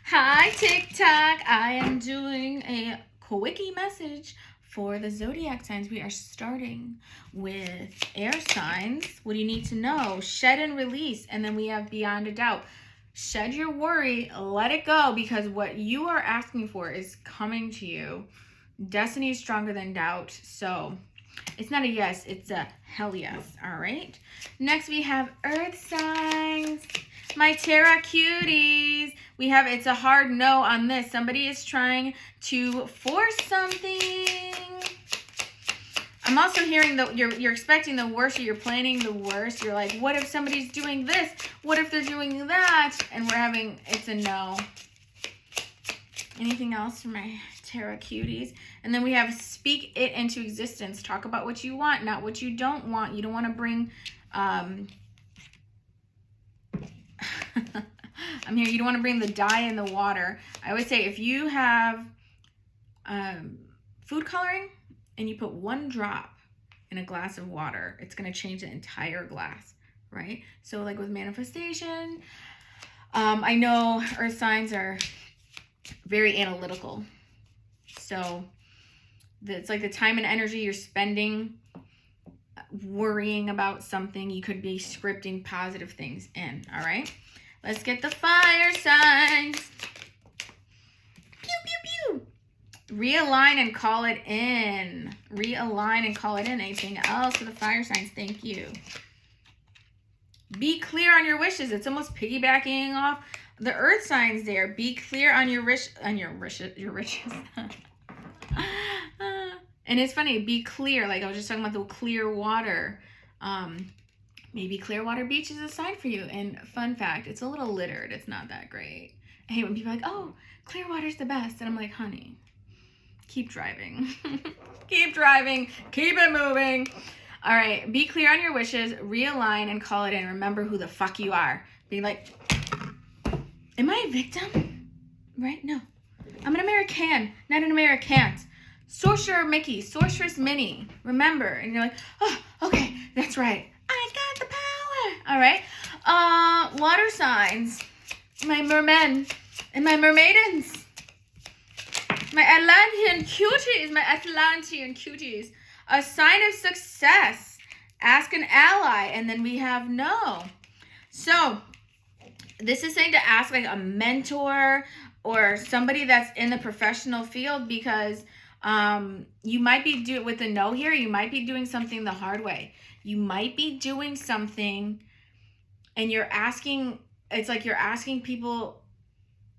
Hi TikTok, I am doing a quickie message for the zodiac signs. We are starting with air signs. What do you need to know? Shed and release, and then we have beyond a doubt. Shed your worry, let it go, because what you are asking for is coming to you. Destiny is stronger than doubt, so it's not a yes, it's a hell yes. All right, next we have earth signs. My Terra cuties. We have, it's a hard no on this. Somebody is trying to force something. I'm also hearing that you're expecting the worst, or you're planning the worst. You're like, what if somebody's doing this? What if they're doing that? And we're having, it's a no. Anything else for my Terra cuties? And then we have speak it into existence. Talk about what you want, not what you don't want. You don't want to bring... I'm here. You don't want to bring the dye in the water. I always say if you have food coloring and you put one drop in a glass of water, it's going to change the entire glass, right? So like with manifestation, I know earth signs are very analytical. So it's like the time and energy you're spending worrying about something, you could be scripting positive things in. All right, let's get the fire signs. Pew pew pew. Realign and call it in. Realign and call it in. Anything else for the fire signs? Thank you. Be clear on your wishes. It's almost piggybacking off the earth signs there. Be clear on your wishes. And it's funny, be clear. Like I was just talking about the clear water. Maybe Clearwater Beach is a sign for you. And fun fact, it's a little littered. It's not that great. I hate when people are like, oh, Clearwater's the best. And I'm like, honey, keep driving. Keep driving. Keep it moving. All right. Be clear on your wishes. Realign and call it in. Remember who the fuck you are. Be like, am I a victim? Right? No. I'm an American, not an Americant. Sorcerer Mickey, Sorceress Minnie. Remember. And you're like, oh, okay, that's right. I got the power. All right. Water signs. My mermen and my mermaidens. My Atlantean cuties. A sign of success. Ask an ally. And then we have no. So this is saying to ask like a mentor or somebody that's in the professional field, because you might be doing, with the no here, you might be doing something the hard way. You might be doing something and you're asking, it's like you're asking people,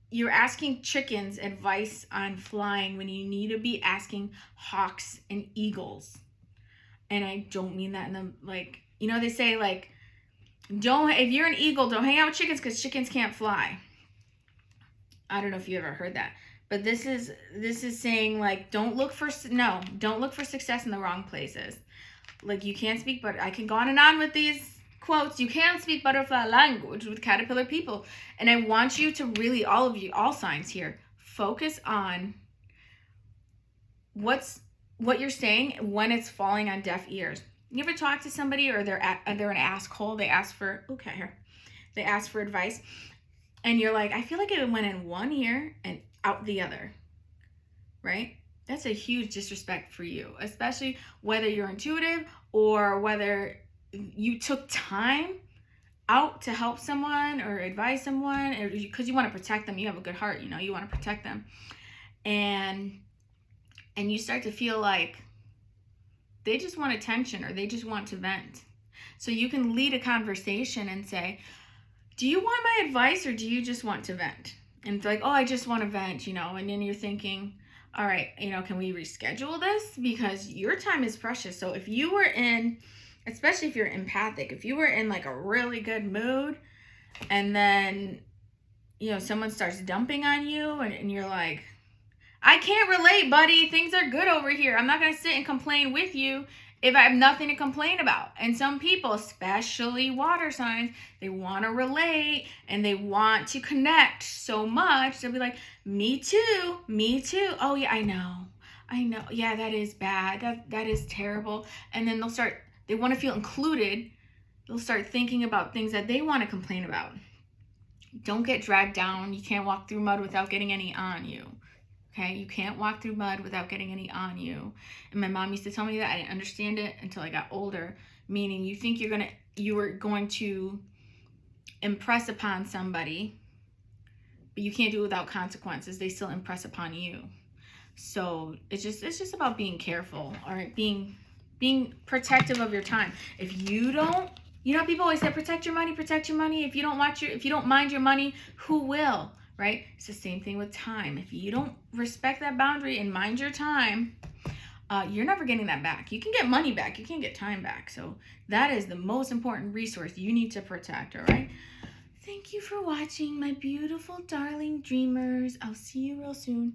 you're asking chickens advice on flying when you need to be asking hawks and eagles. And I don't mean that in the, like, you know, they say like, if you're an eagle, don't hang out with chickens because chickens can't fly. I don't know if you ever heard that. But this is saying like, don't look for success in the wrong places. Like you can't speak, but I can go on and on with these quotes. You can't speak butterfly language with caterpillar people. And I want you to really, all of you, all signs here, focus on what you're saying when it's falling on deaf ears. You ever talk to somebody or they're an asshole? They ask for, they ask for advice. And you're like, I feel like it went in one ear and out the other, right? That's a huge disrespect for you, especially whether you're intuitive or whether you took time out to help someone or advise someone, or because you want to protect them. You have a good heart, you know, you want to protect them. And you start to feel like they just want attention or they just want to vent. So you can lead a conversation and say, do you want my advice or do you just want to vent? And it's like, oh, I just want to vent, you know. And then you're thinking, all right, you know, can we reschedule this? Because your time is precious. So if you were in, especially if you're empathic, if you were in like a really good mood and then, you know, someone starts dumping on you and you're like, I can't relate, buddy. Things are good over here. I'm not going to sit and complain with you if I have nothing to complain about. And some people, especially water signs, they want to relate and they want to connect so much. They'll be like, me too, me too. Oh yeah, I know. Yeah, that is bad. That is terrible. And then they want to feel included. They'll start thinking about things that they want to complain about. Don't get dragged down. You can't walk through mud without getting any on you. Okay, you can't walk through mud without getting any on you. And my mom used to tell me that. I didn't understand it until I got older. Meaning, you think you were going to impress upon somebody, but you can't do it without consequences. They still impress upon you. So it's just about being careful, all right? Being protective of your time. If you don't, people always say protect your money, protect your money. If you don't mind your money, who will? Right? It's the same thing with time. If you don't respect that boundary and mind your time, you're never getting that back. You can get money back. You can't get time back. So that is the most important resource you need to protect, all right? Thank you for watching, my beautiful, darling dreamers. I'll see you real soon.